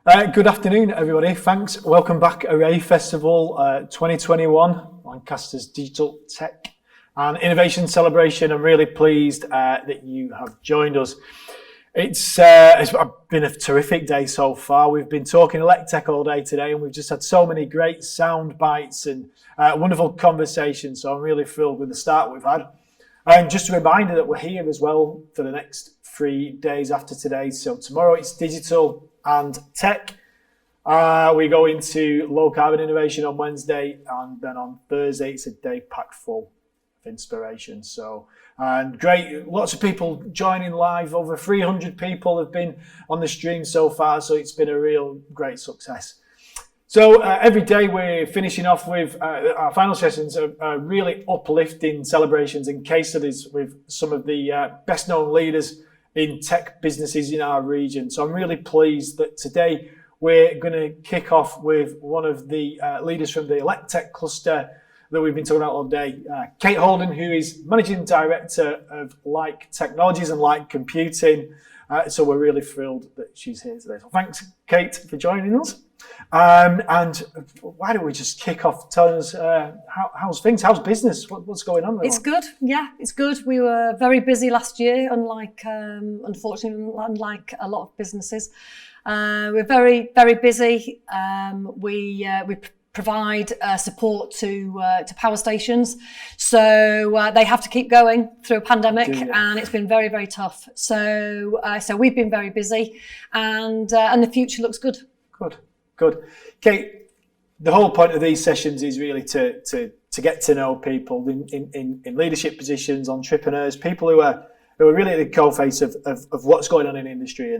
Good afternoon, everybody. Thanks. Welcome back, Array Festival 2021, Lancaster's Digital Tech and Innovation Celebration. I'm really pleased that you have joined us. It's been a terrific day so far. We've been talking ElecTech all day today, and we've just had so many great sound bites and wonderful conversations. So I'm really thrilled with the start we've had. And just a reminder that we're here as well for the next 3 days after today. So tomorrow it's digital and tech. We go into low carbon innovation on Wednesday, and then on Thursday it's a day packed full of inspiration. So, and great, lots of people joining live. Over 300 people have been on the stream so far, so it's been a real great success. So every day we're finishing off with our final sessions are really uplifting celebrations and case studies with some of the best known leaders in tech businesses in our region. So I'm really pleased that today we're going to kick off with one of the leaders from the ElecTech cluster that we've been talking about all day, Kate Houlden, who is Managing Director of Like Technologies and Like Computing. So we're really thrilled that she's here today. So thanks, Kate, for joining us. And why don't we just kick off telling us how's things, how's business, what's going on there? It's good, yeah, it's good. We were very busy last year, unfortunately, unlike a lot of businesses. We're very, very busy. We provide support to power stations, so they have to keep going through a pandemic, and it's been very, very tough. So we've been very busy, and the future looks good. Good. Kate, the whole point of these sessions is really to get to know people in leadership positions, entrepreneurs, people who are really at the coalface of what's going on in the industry,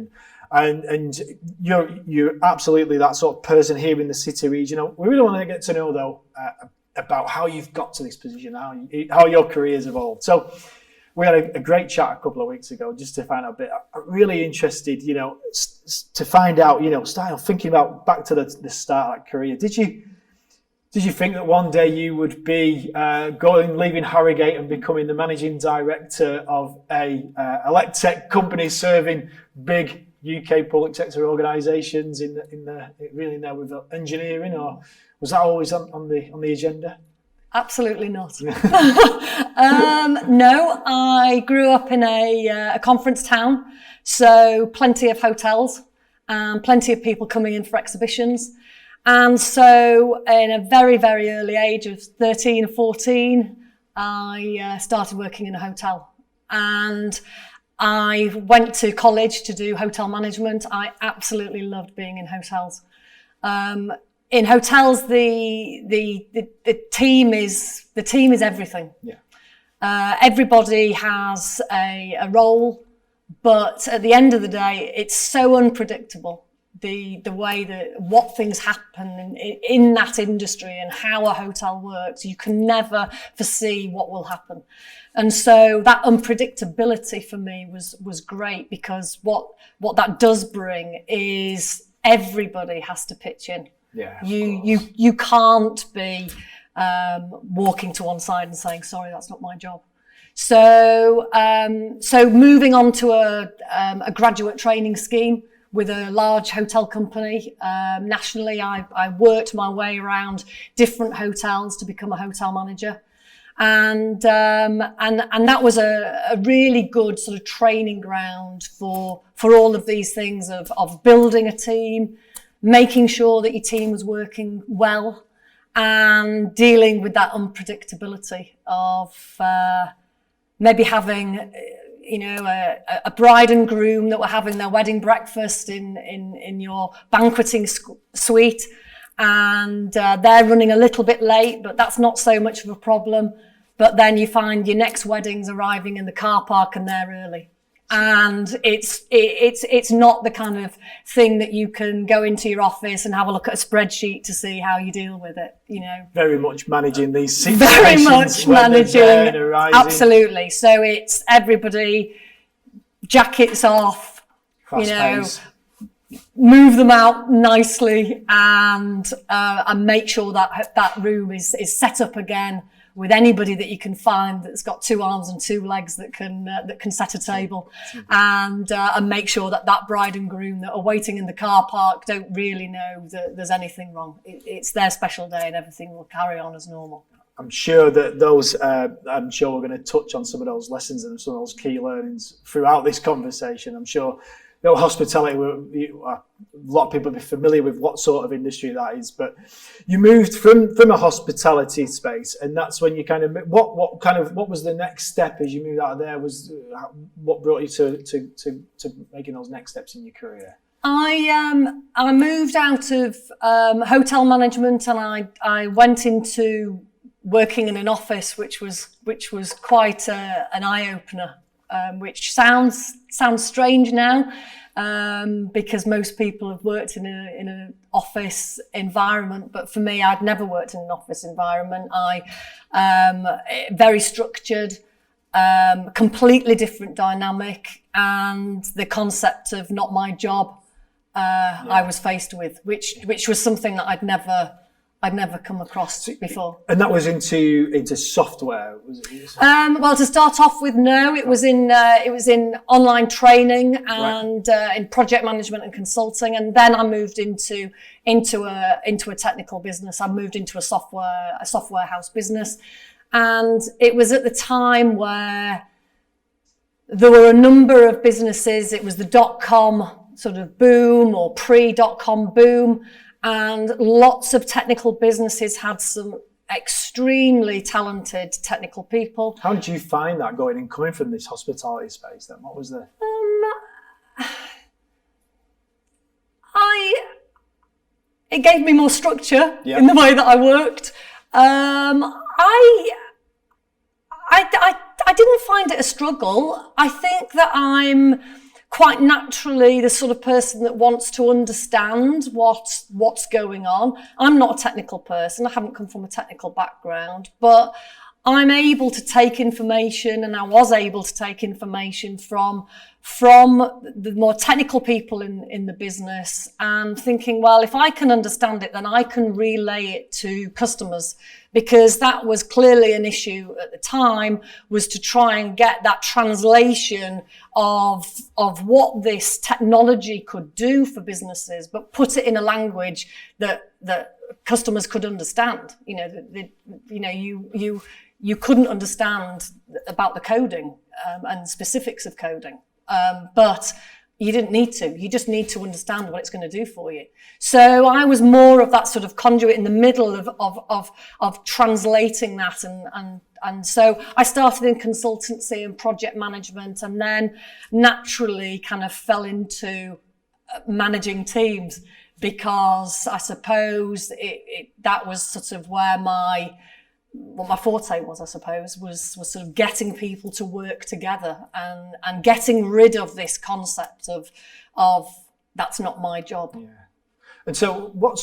and you're absolutely that sort of person here in the city region. We really want to get to know though about how you've got to this position, how your career's evolved. So we had a great chat a couple of weeks ago just to find out a bit. I'm really interested, to find out, thinking about back to the start of that career. Did you think that one day you would be leaving Harrogate and becoming the managing director of a ElecTech company serving big UK public sector organisations in there with engineering, or was that always on the agenda? Absolutely not. No, I grew up in a conference town, so plenty of hotels and plenty of people coming in for exhibitions. And so in a very, very early age of 13 or 14, I started working in a hotel. And I went to college to do hotel management. I absolutely loved being in hotels. In hotels, the team is everything. Yeah. Everybody has a role, but at the end of the day, it's so unpredictable. The way that what things happen in that industry and how a hotel works, you can never foresee what will happen. And so that unpredictability for me was great, because what that does bring is everybody has to pitch in. Yeah, you can't be walking to one side and saying, sorry, that's not my job. So moving on to a graduate training scheme with a large hotel company nationally, I worked my way around different hotels to become a hotel manager, and that was a really good sort of training ground for all of these things of building a team, making sure that your team was working well, and dealing with that unpredictability of maybe having, a bride and groom that were having their wedding breakfast in your banqueting suite, and they're running a little bit late, but that's not so much of a problem. But then you find your next wedding's arriving in the car park and they're early. And it's not the kind of thing that you can go into your office and have a look at a spreadsheet to see how you deal with it, Very much managing these situations. Very much managing, absolutely. So it's everybody, jackets off, Fast pace. Move them out nicely, and make sure that room is set up again with anybody that you can find that's got 2 arms and 2 legs that can set a table, and make sure that bride and groom that are waiting in the car park don't really know that there's anything wrong. It's their special day and everything will carry on as normal. I'm sure that those, I'm sure we're going to touch on some of those lessons and some of those key learnings throughout this conversation. I'm sure hospitality, a lot of people will be familiar with what sort of industry that is, but you moved from a hospitality space, and that's when you kind of, what was the next step as you moved out of there? What brought you to making those next steps in your career? I moved out of hotel management, and I went into working in an office, which was quite an eye opener. Which sounds strange now, because most people have worked in an office environment, but for me, I'd never worked in an office environment. Very structured, completely different dynamic, and the concept of not my job, I was faced with, which was something that I'd never come across before. And that was into software, was it? Well, to start off with, no. It was in online training and in project management and consulting, and then I moved into a technical business. I moved into a software house business, and it was at the time where there were a number of businesses. It was the .com sort of boom, or pre-.com boom. And lots of technical businesses had some extremely talented technical people. How did you find that going and coming from this hospitality space then? What was the... It gave me more structure in the way that I worked. I didn't find it a struggle. I think that I'm quite naturally the sort of person that wants to understand what's going on. I'm not a technical person. I haven't come from a technical background, but I'm able to take information, and I was able to take information from the more technical people in the business, and thinking, well, if I can understand it, then I can relay it to customers, because that was clearly an issue at the time, was to try and get that translation of what this technology could do for businesses, but put it in a language that customers could understand. You couldn't understand about the coding and specifics of coding, but you didn't need to. You just need to understand what it's going to do for you. So I was more of that sort of conduit in the middle of translating that, and so I started in consultancy and project management, and then naturally kind of fell into managing teams, because I suppose that was sort of where my forte was, I suppose, was sort of getting people to work together and getting rid of this concept of that's not my job. Yeah. And so what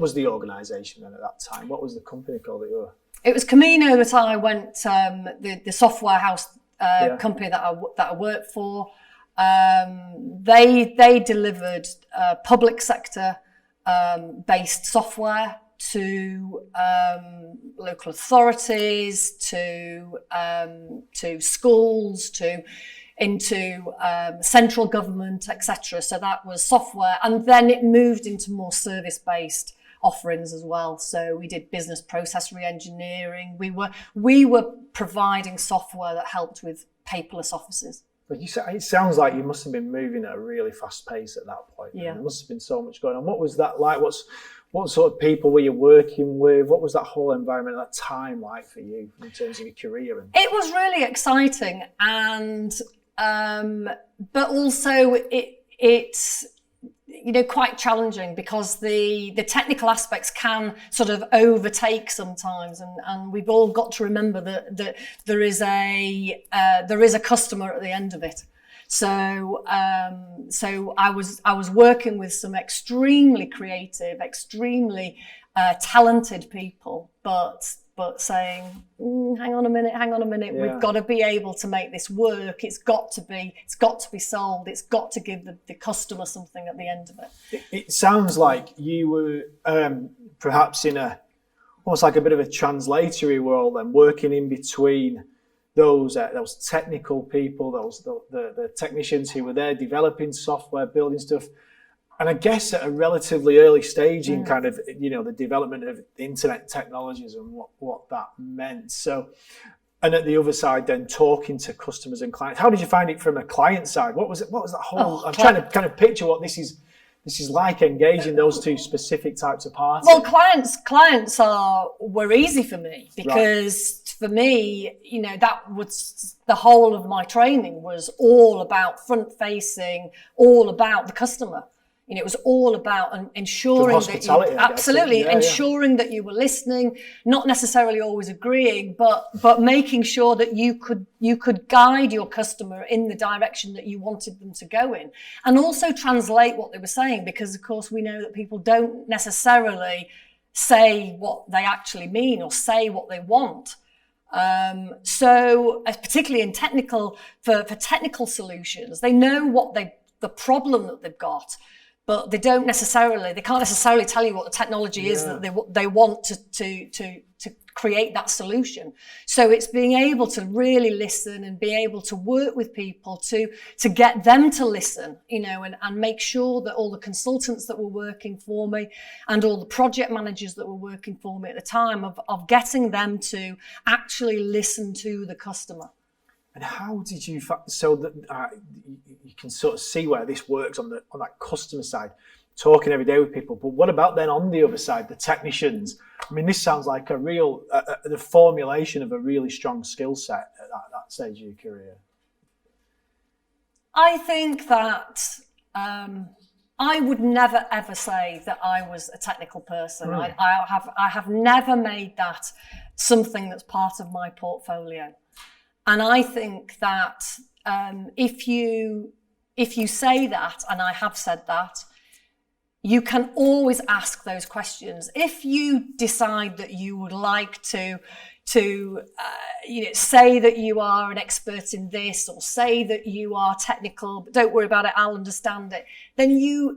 was the organisation then at that time? What was the company called that you were? It was Camino that I went, the software house company that I worked for. They delivered public sector based software to local authorities, to schools, into central government, etc. So that was software, and then it moved into more service-based offerings as well. So we did business process re-engineering. We were providing software that helped with paperless offices. But it sounds like you must have been moving at a really fast pace at that point. Yeah. There must have been so much going on. What was that like? What sort of people were you working with? What was that whole environment at that time like for you in terms of your career? It was really exciting, and but also it's quite challenging, because the technical aspects can sort of overtake sometimes, and we've all got to remember that there is a customer at the end of it. So I was working with some extremely creative, extremely talented people, but saying, hang on a minute, we've got to be able to make this work. It's got to be sold. It's got to give the customer something at the end of it. It sounds like you were perhaps in a almost like a bit of a translatory role then, working in between those technical people, the technicians who were there developing software, building stuff, and I guess at a relatively early stage in kind of, the development of internet technologies and what that meant. So, and at the other side then talking to customers and clients. How did you find it from a client side? What was that whole, I'm trying to kind of picture what this is like, engaging those two specific types of parties. Well, clients were easy for me because for me, that was the whole of my training was all about front facing, all about the customer. It was all about ensuring that ensuring that you were listening, not necessarily always agreeing, but making sure that you could guide your customer in the direction that you wanted them to go in, and also translate what they were saying, because of course we know that people don't necessarily say what they actually mean or say what they want. So particularly in for technical solutions, they know the problem that they've got, but they can't necessarily tell you what the technology is that they want to create that solution. So it's being able to really listen and be able to work with people to get them to listen, and make sure that all the consultants that were working for me and all the project managers that were working for me at the time of getting them to actually listen to the customer. And how did you, so that you can sort of see where this works on that customer side, talking every day with people. But what about then on the other side, the technicians? I mean, this sounds like a real, the formulation of a really strong skill set at that stage of your career. I think that I would never ever say that I was a technical person. Mm. I have never made that something that's part of my portfolio. And I think that if you say that, and I have said that, you can always ask those questions. If you decide that you would like to say that you are an expert in this, or say that you are technical, but don't worry about it, I'll understand it, then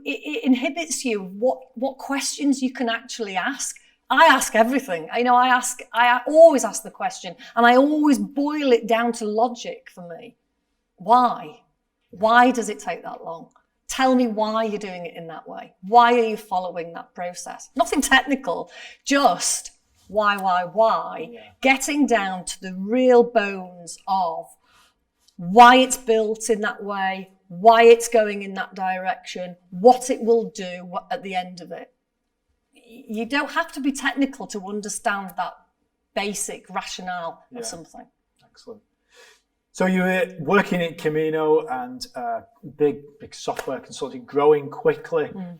it inhibits you what questions you can actually ask. I ask everything. I always ask the question, and I always boil it down to logic for me. Why? Why does it take that long? Tell me why you're doing it in that way. Why are you following that process? Nothing technical, just why? Yeah. Getting down to the real bones of why it's built in that way, why it's going in that direction, what it will do at the end of it. You don't have to be technical to understand that basic rationale of something. Excellent. So you were working at Camino and big software consulting, growing quickly. Mm.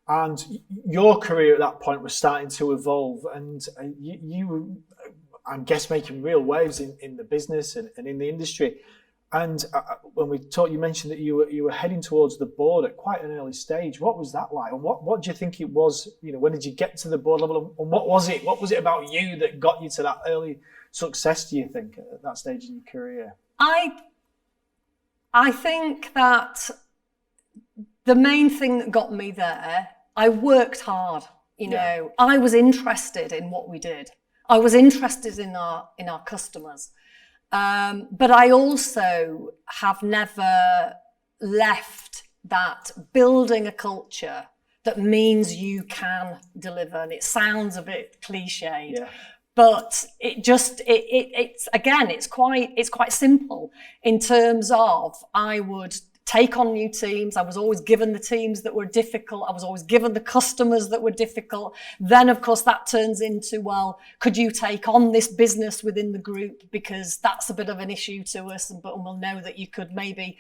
And your career at that point was starting to evolve, and you were, I guess, making real waves in the business and in the industry. And when we talked, you mentioned that you were heading towards the board at quite an early stage. What was that like? And what do you think it was? When did you get to the board level? And what was it? What was it about you that got you to that early success, do you think, at that stage in your career? I think that the main thing that got me there, I worked hard. I was interested in what we did. I was interested in our customers. But I also have never left that building a culture that means you can deliver. And it sounds a bit cliched, but it's quite simple in terms of I would take on new teams. I was always given the teams that were difficult. I was always given the customers that were difficult. Then, of course, that turns into, well, could you take on this business within the group? Because that's a bit of an issue to us, but we'll know that you could maybe,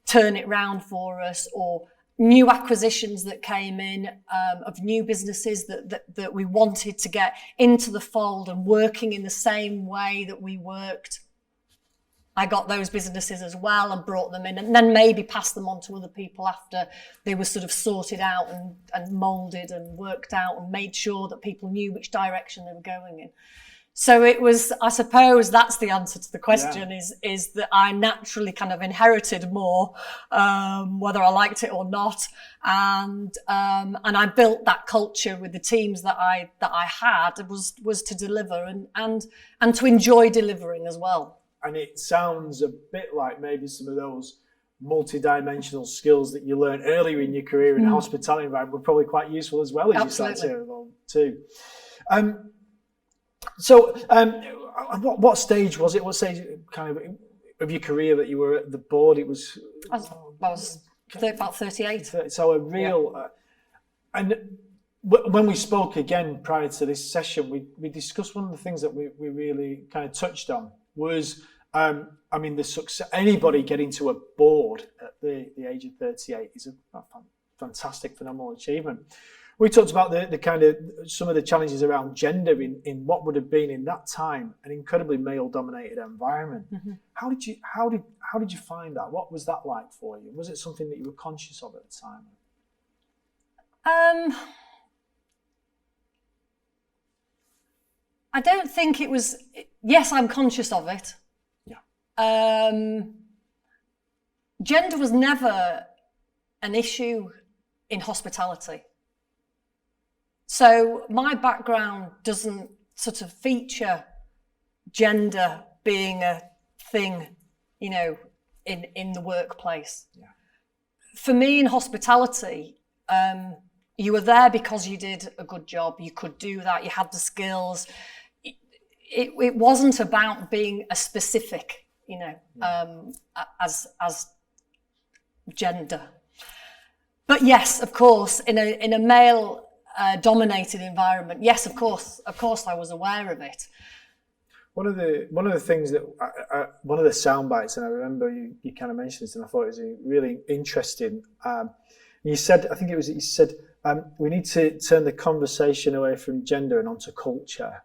turn it round for us. Or new acquisitions that came in of new businesses that we wanted to get into the fold and working in the same way that we worked. I got those businesses as well and brought them in, and then maybe passed them on to other people after they were sort of sorted out and moulded and worked out and made sure that people knew which direction they were going in. So it was, I suppose that's the answer to the question, is that I naturally kind of inherited more, whether I liked it or not. And I built that culture with the teams that I had was to deliver and to enjoy delivering as well. And it sounds a bit like maybe some of those multi-dimensional skills that you learn earlier in your career in a hospitality environment were probably quite useful as well as you started to evolve too. So, what stage was it? What stage kind of your career that you were at the board? It was. I was about 38. So a real, and when we spoke again prior to this session, we discussed one of the things that we really kind of touched on was, I mean, the success. Anybody getting to a board at the age of 38 is a fantastic, phenomenal achievement. We talked about the kind of some of the challenges around gender in what would have been in that time an incredibly male-dominated environment. Mm-hmm. How did you find that? What was that like for you? Was it something that you were conscious of at the time? I don't think it was. Yes, I'm conscious of it. Yeah. Gender was never an issue in hospitality. So my background doesn't sort of feature gender being a thing, you know, in the workplace. Yeah. For me in hospitality, you were there because you did a good job. You could do that. You had the skills. It wasn't about being a specific, you know, as gender. But yes, of course, in a male dominated environment, yes, of course, I was aware of it. One of the things that one of the sound bites, and I remember you kind of mentioned this, and I thought it was really interesting. You said, I think it was, you said, we need to turn the conversation away from gender and onto culture.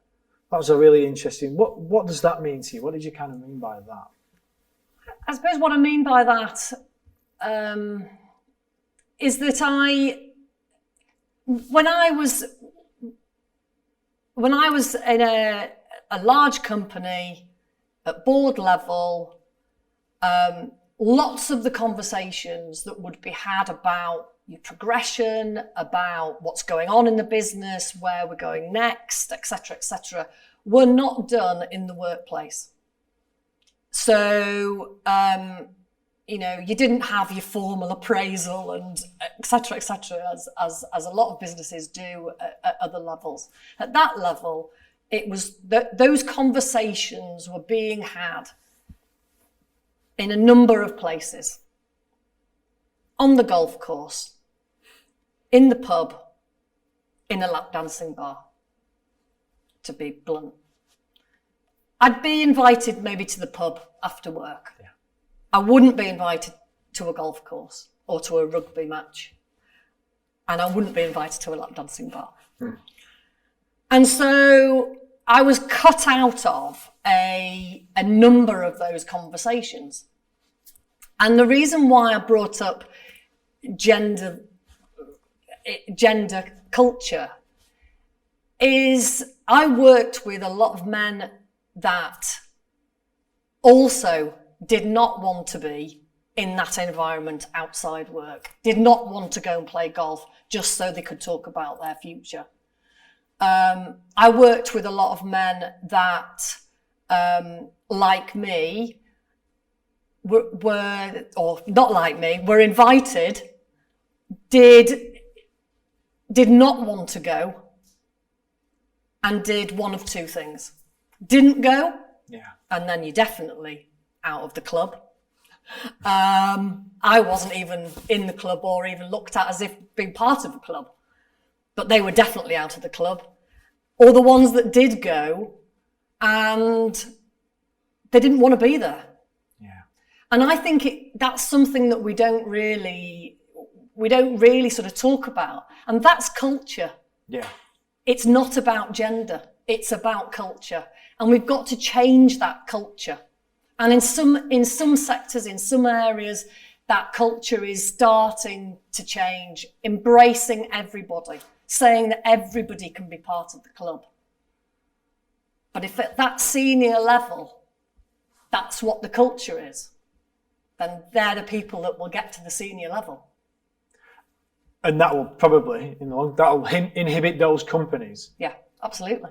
That was a really interesting. What does that mean to you? What did you kind of mean by that? I suppose what I mean by that is that when I was in a large company at board level, lots of the conversations that would be had about your progression, about what's going on in the business, where we're going next, etc., were not done in the workplace. So, you know, you didn't have your formal appraisal and etc., as a lot of businesses do at other levels. At that level, it was those conversations were being had in a number of places. On the golf course, in the pub, in a lap dancing bar, to be blunt. I'd be invited maybe to the pub after work. Yeah. I wouldn't be invited to a golf course or to a rugby match. And I wouldn't be invited to a lap dancing bar. And so I was cut out of a number of those conversations. And the reason why I brought up gender culture is I worked with a lot of men that also did not want to be in that environment outside work, did not want to go and play golf just so they could talk about their future. I worked with a lot of men that, like me, were or not like me, were invited, did not want to go, and did one of two things. Didn't go, and then you're definitely out of the club. I wasn't even in the club or even looked at as if being part of the club, but they were definitely out of the club. Or the ones that did go and they didn't want to be there. Yeah. And I think that's something that we don't really sort of talk about. And that's culture. Yeah. It's not about gender. It's about culture. And we've got to change that culture. And in some sectors, in some areas, that culture is starting to change, embracing everybody, saying that everybody can be part of the club. But if at that senior level, that's what the culture is, then they're the people that will get to the senior level. And that will probably, that'll inhibit those companies. Yeah, absolutely.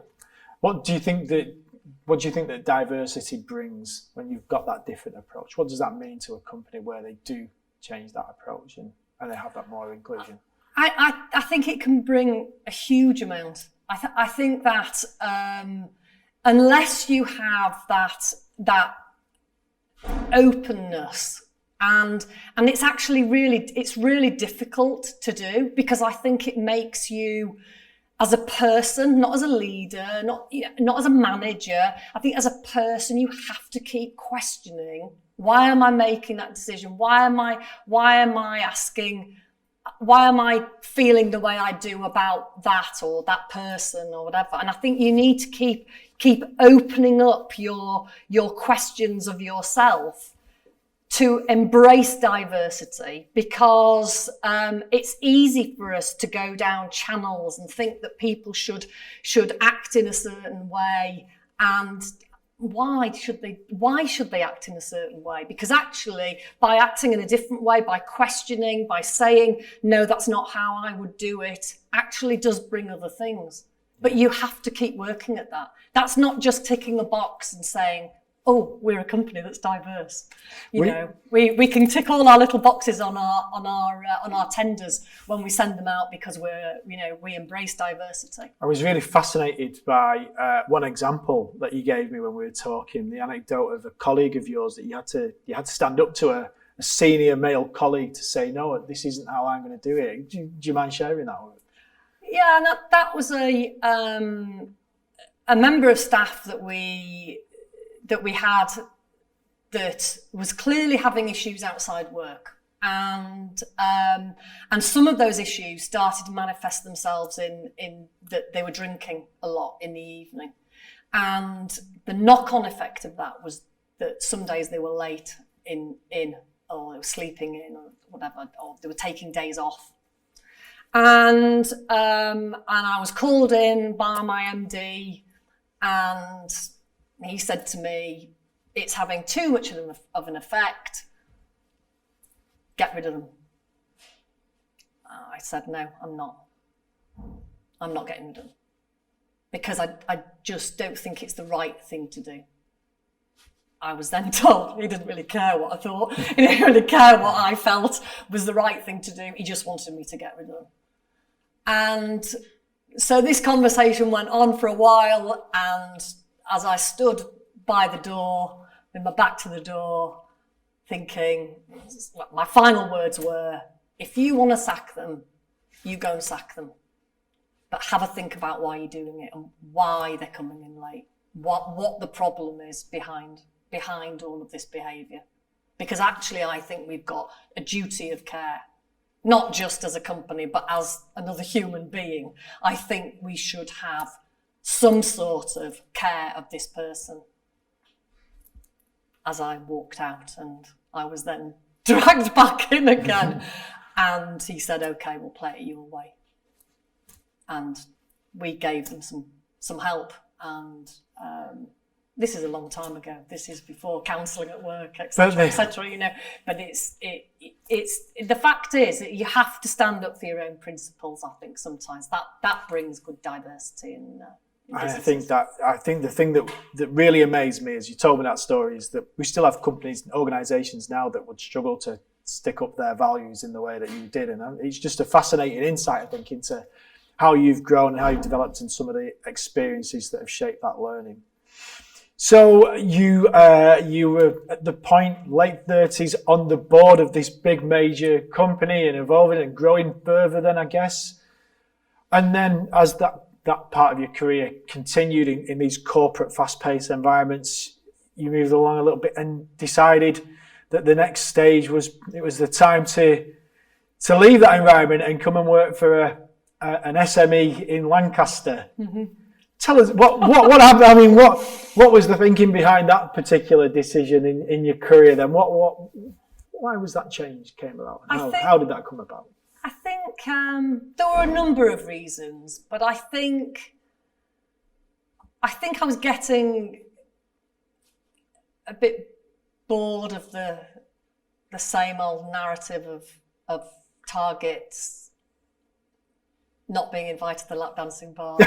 What do you think that diversity brings when you've got that different approach? What does that mean to a company where they do change that approach and they have that more inclusion? I think it can bring a huge amount. I think that unless you have that openness, and it's actually really difficult to do, because I think it makes you, as a person, not as a leader, not as a manager, I think as a person you have to keep questioning, why am I making that decision? Why am I asking? Why am I feeling the way I do about that or that person or whatever? And I think you need to keep opening up your questions of yourself to embrace diversity, because it's easy for us to go down channels and think that people should act in a certain way. And why should they act in a certain way? Because actually, by acting in a different way, by questioning, by saying, no, that's not how I would do it, actually does bring other things. But you have to keep working at that. That's not just ticking a box and saying, oh, we're a company that's diverse. We can tick all our little boxes on our tenders when we send them out, because we embrace diversity. I was really fascinated by one example that you gave me when we were talking, the anecdote of a colleague of yours that you had to stand up to a senior male colleague to say, no, this isn't how I'm going to do it. Do you mind sharing that with me? Yeah, and that was a member of staff that we had that was clearly having issues outside work. And some of those issues started to manifest themselves in that they were drinking a lot in the evening. And the knock-on effect of that was that some days they were late in or they were sleeping in or whatever, or they were taking days off. And I was called in by my MD, and he said to me, it's having too much of an effect. Get rid of them. I said, no, I'm not. I'm not getting rid of them. Because I just don't think it's the right thing to do. I was then told he didn't really care what I thought. He didn't really care what I felt was the right thing to do. He just wanted me to get rid of them. And so this conversation went on for a while, and as I stood by the door, with my back to the door, thinking, my final words were, if you want to sack them, you go and sack them. But have a think about why you're doing it and why they're coming in late. What the problem is behind all of this behaviour. Because actually I think we've got a duty of care, not just as a company, but as another human being. I think we should have some sort of care of this person. As I walked out, and I was then dragged back in again. And he said, okay, we'll play it your way. And we gave them some help. And this is a long time ago. This is before counselling at work, etc., etc. But it's the fact is that you have to stand up for your own principles. I think sometimes that brings good diversity in I think the thing that really amazed me as you told me that story is that we still have companies and organisations now that would struggle to stick up their values in the way that you did. And it's just a fascinating insight, I think, into how you've grown and how you've developed and some of the experiences that have shaped that learning. So you were at the point, late 30s, on the board of this big major company and evolving and growing further then, I guess. And then as that part of your career continued in these corporate fast-paced environments, you moved along a little bit and decided that the next stage was the time to leave that environment and come and work for an SME in Lancaster. Mm-hmm. Tell us what happened. I mean, what was the thinking behind that particular decision in your career? Then why was that change came about? How did that come about? I think there were a number of reasons, but I think I think I was getting a bit bored of the same old narrative of targets not being invited to the lap dancing bar.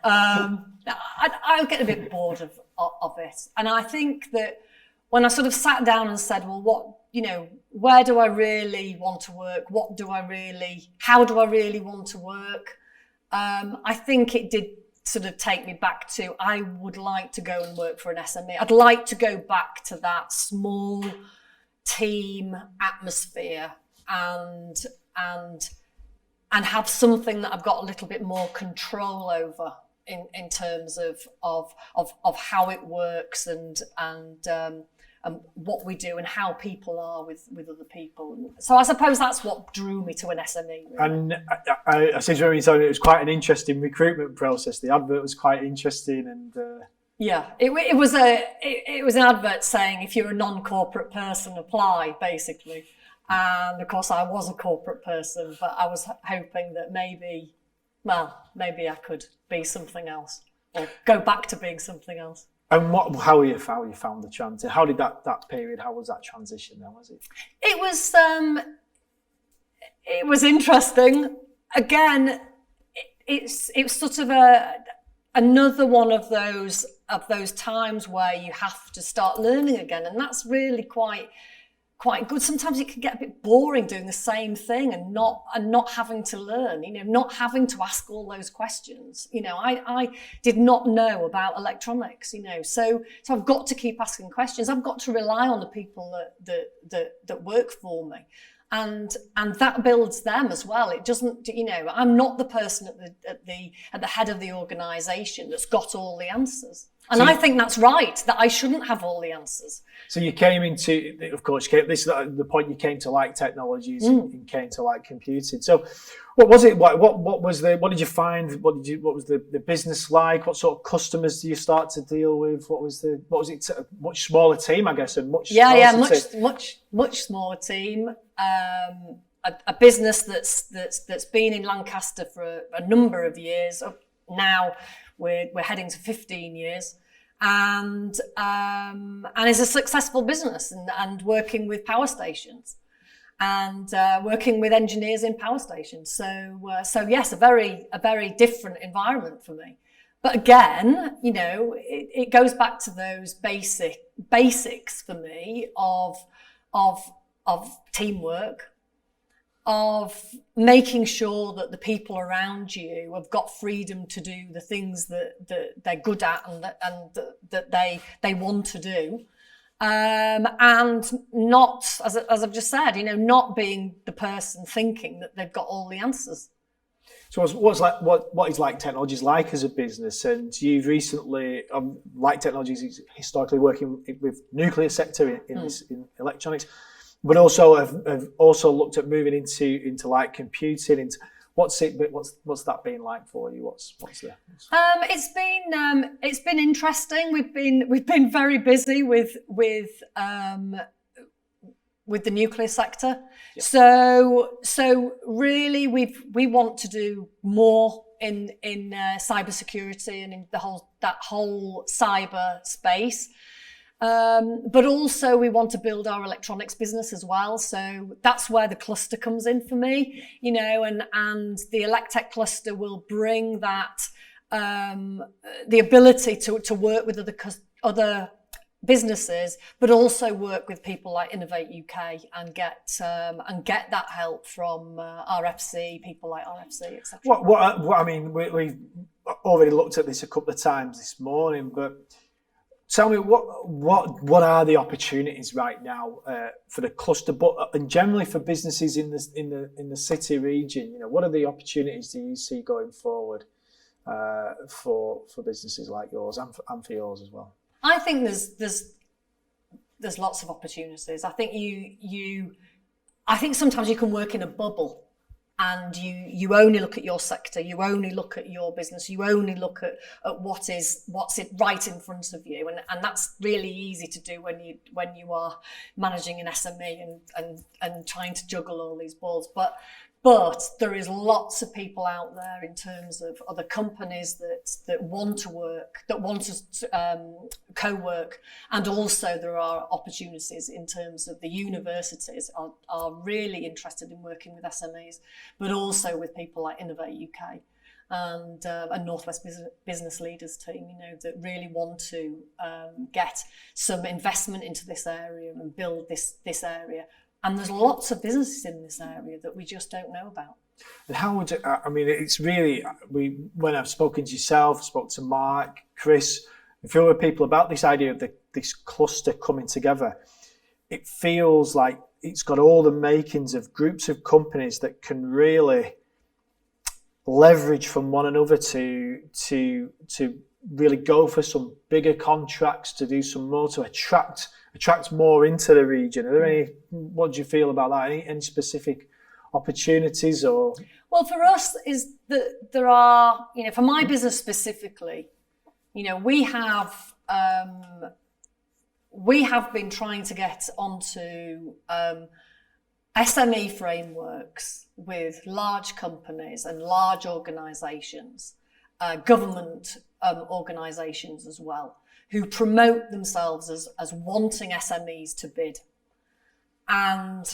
I get a bit bored of it. And I think that when I sort of sat down and said, well, where do I really want to work? How do I really want to work? I think it did sort of take me back to, I would like to go and work for an SME. I'd like to go back to that small team atmosphere and have something that I've got a little bit more control over in terms of how it works and what we do and how people are with other people. So I suppose that's what drew me to an SME. Really. And I seem to remember you saying it was quite an interesting recruitment process. The advert was quite interesting, and yeah, it was an advert saying if you're a non-corporate person, apply, basically. And of course, I was a corporate person, but I was hoping that maybe I could be something else or go back to being something else. And how you found the transition? How did that period? How was that transition? Then was it? It was interesting. Again, it's sort of another one of those times where you have to start learning again, and that's really quite good. Sometimes it can get a bit boring doing the same thing and not having to learn, not having to ask all those questions. I did not know about electronics, so I've got to keep asking questions. I've got to rely on the people that work for me. And that builds them as well. It doesn't, I'm not the person at the head of the organisation that's got all the answers. And I think that's right, that I shouldn't have all the answers. So you came into, of course, this is the point you came to like technologies and came to like computing. So what was it? What did you find? What was the business like? What sort of customers do you start to deal with? What was it? A much smaller team, I guess, and much smaller team. A business that's been in Lancaster for a number of years. Now we're heading to 15 years, and is a successful business and working with power stations and working with engineers in power stations. So yes, a very different environment for me. But again, it goes back to those basics for me of teamwork, of making sure that the people around you have got freedom to do the things that they're good at and that they want to do, and not, as I've just said, not being the person thinking that they've got all the answers. So what is Like Technologies like as a business? And you've recently, Like Technologies is historically working with nuclear sector in electronics, but also have also looked at moving into like computing. Into what's that been like for you? What's the? It's been interesting. We've been very busy with the nuclear sector. Yeah. So really we want to do more in cybersecurity and in that whole cyber space. But also we want to build our electronics business as well. So that's where the cluster comes in for me, and the ElecTech cluster will bring that, the ability to work with other businesses, but also work with people like Innovate UK and get that help from RFC, people like RFC, etc. What I mean, we've already looked at this a couple of times this morning, but tell me what are the opportunities right now for the cluster, and generally for businesses in the city region? What are the opportunities do you see going forward for businesses like yours and for yours as well? I think there's lots of opportunities. I think I think sometimes you can work in a bubble, and you only look at your sector, you only look at your business, you only look at what's it right in front of you, and that's really easy to do when you are managing an SME and trying to juggle all these balls. But But there is lots of people out there in terms of other companies that want to work, that want to co-work, and also there are opportunities in terms of the universities are really interested in working with SMEs, but also with people like Innovate UK and Northwest Business Leaders team, that really want to get some investment into this area and build this area. And there's lots of businesses in this area that we just don't know about. And how would it, it's really, when I've spoken to yourself, spoke to Mark, Chris, a few other people about this idea of this cluster coming together, it feels like it's got all the makings of groups of companies that can really leverage from one another to really go for some bigger contracts, to do some more, to attract more into the region. Are there what do you feel about that? Any specific opportunities or? Well, for us is that there are, for my business specifically, we have been trying to get onto SME frameworks with large companies and large organisations, government organisations as well, who promote themselves as wanting SMEs to bid. And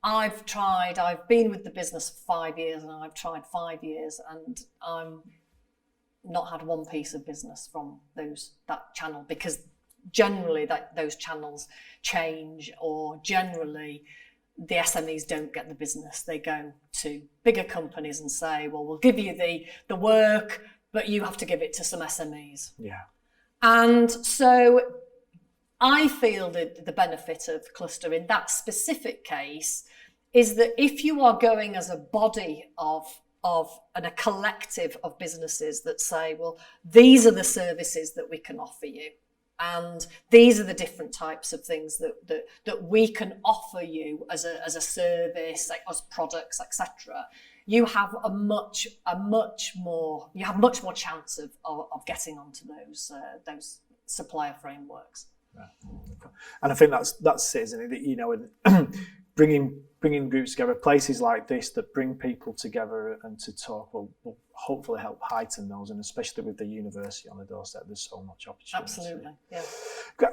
I've been with the business for 5 years, and I've tried 5 years, and I'm not had one piece of business from that channel, because generally those channels change, or generally the SMEs don't get the business. They go to bigger companies and say, well, we'll give you the work, but you have to give it to some SMEs. Yeah. And so I feel that the benefit of cluster in that specific case is that if you are going as a body and a collective of businesses that say, well, these are the services that we can offer you, and these are the different types of things that we can offer you as a service, like as products, etc. You have a much more chance of getting onto those supplier frameworks. Yeah. And I think that's it, isn't it? That, bringing groups together, places like this that bring people together and to talk will hopefully help heighten those, and especially with the university on the doorstep, there's so much opportunity. Absolutely, yeah.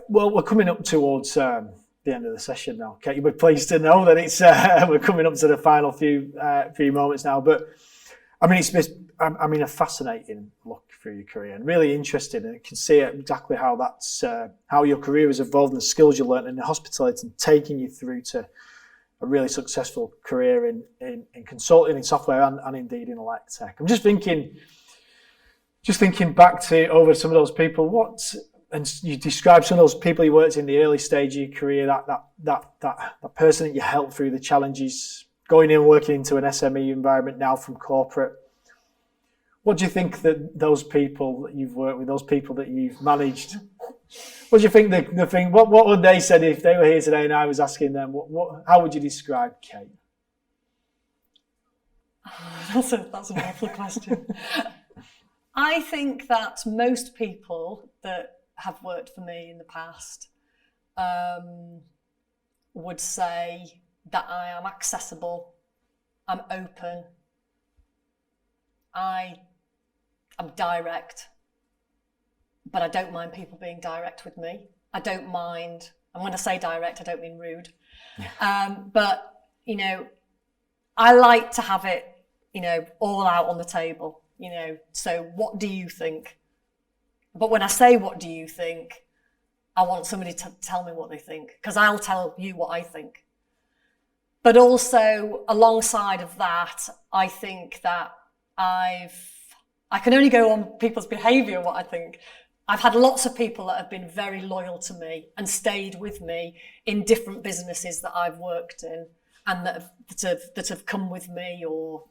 Well, we're coming up towards the end of the session now. Kate, you'll be pleased to know that it's we're coming up to the final few moments now. But it's been a fascinating look through your career, and really interesting, and you can see exactly how that's how your career has evolved and the skills you learned in the hospitality, and taking you through to a really successful career in consulting, in software, and indeed in elect tech. I'm just thinking back to over some of those people. And you described some of those people you worked in the early stage of your career, that person that you helped through the challenges, going in and working into an SME environment now from corporate. What do you think that those people that you've worked with, those people that you've managed, what do you think the thing? What would they say if they were here today and I was asking them? How would you describe Kate? That's an awful question. I think that most people that have worked for me in the past would say that I am accessible, I'm open, I'm direct, but I don't mind people being direct with me. I don't mind, and when I say direct, I don't mean rude. But, I like to have it, all out on the table, so what do you think? But when I say, what do you think? I want somebody to tell me what they think, because I'll tell you what I think. But also alongside of that, I think that I can only go on people's behaviour, what I think. I've had lots of people that have been very loyal to me and stayed with me in different businesses that I've worked in, and that have come with me or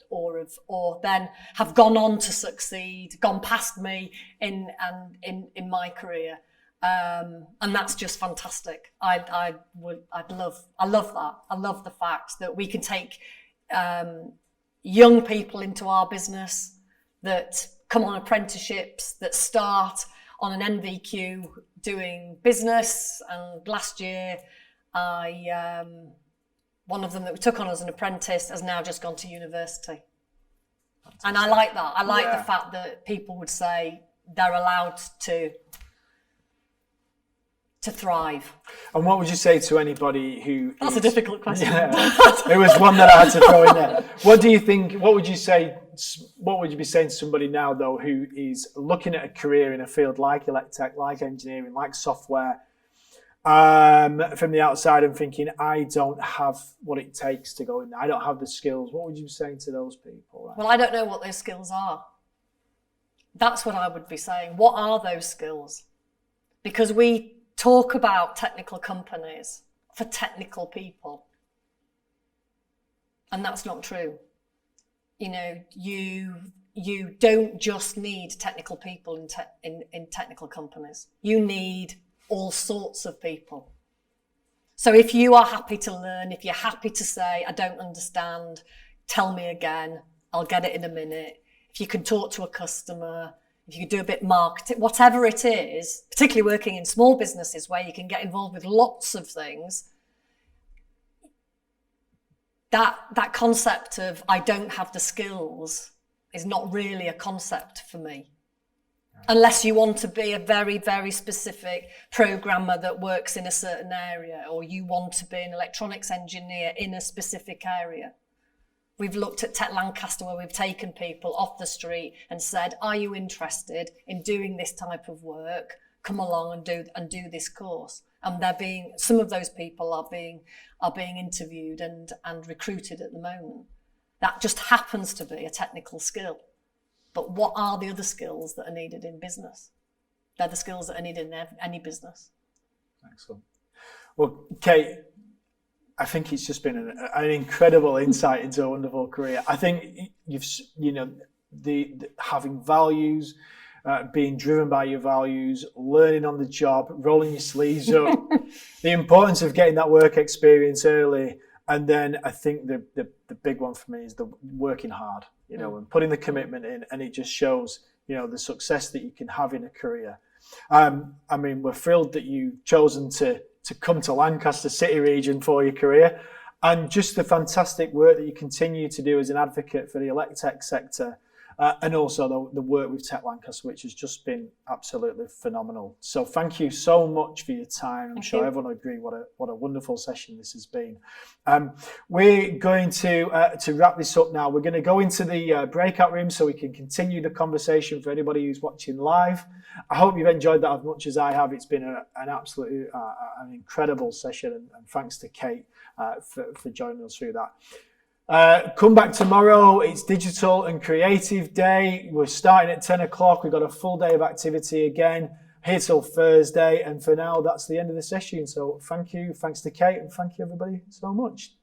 then have gone on to succeed, gone past me in my career, and that's just fantastic. I love that. I love the fact that we can take young people into our business that come on apprenticeships, that start on an NVQ doing business, and last year I One of them that we took on as an apprentice has now just gone to university. And I like that. I like the fact that people would say they're allowed to thrive. And what would you say to anybody who... That's a difficult question. Yeah, it was one that I had to throw in there. What do you think, what would you be saying to somebody now, though, who is looking at a career in a field like electech, like engineering, like software, from the outside and thinking, I don't have what it takes to go in there, I don't have the skills? What would you be saying to those people? Well, I don't know what those skills are. That's what I would be saying. What are those skills? Because we talk about technical companies for technical people. And that's not true. You know, you don't just need technical people in technical companies. You need all sorts of people. So if you are happy to learn, if you're happy to say, I don't understand, tell me again, I'll get it in a minute. If you can talk to a customer, if you can do a bit of marketing, whatever it is, particularly working in small businesses where you can get involved with lots of things, that concept of I don't have the skills is not really a concept for me. Unless you want to be a very, very specific programmer that works in a certain area, or you want to be an electronics engineer in a specific area. We've looked at Tech Lancaster where we've taken people off the street and said, are you interested in doing this type of work? Come along and do this course. And some of those people are being interviewed and recruited at the moment. That just happens to be a technical skill. But what are the other skills that are needed in business? They're the skills that are needed in any business. Excellent. Well, Kate, I think it's just been an incredible insight into a wonderful career. I think the having values, being driven by your values, learning on the job, rolling your sleeves up, the importance of getting that work experience early. And then I think the big one for me is the working hard, and putting the commitment in, and it just shows, the success that you can have in a career. I mean, we're thrilled that you've chosen to come to Lancaster City region for your career, and just the fantastic work that you continue to do as an advocate for the electech sector, and also the work with Tech Lancaster, which has just been absolutely phenomenal. So thank you so much for your time. I'm sure everyone will agree what a wonderful session this has been. We're going to wrap this up now. We're going to go into the breakout room so we can continue the conversation for anybody who's watching live. I hope you've enjoyed that as much as I have. It's been an absolutely an incredible session, and thanks to Kate for joining us through that. Come back tomorrow. It's Digital and Creative Day. We're starting at 10 o'clock. We've got a full day of activity again here till Thursday. And for now, that's the end of the session. So thank you. Thanks to Kate, and thank you everybody so much.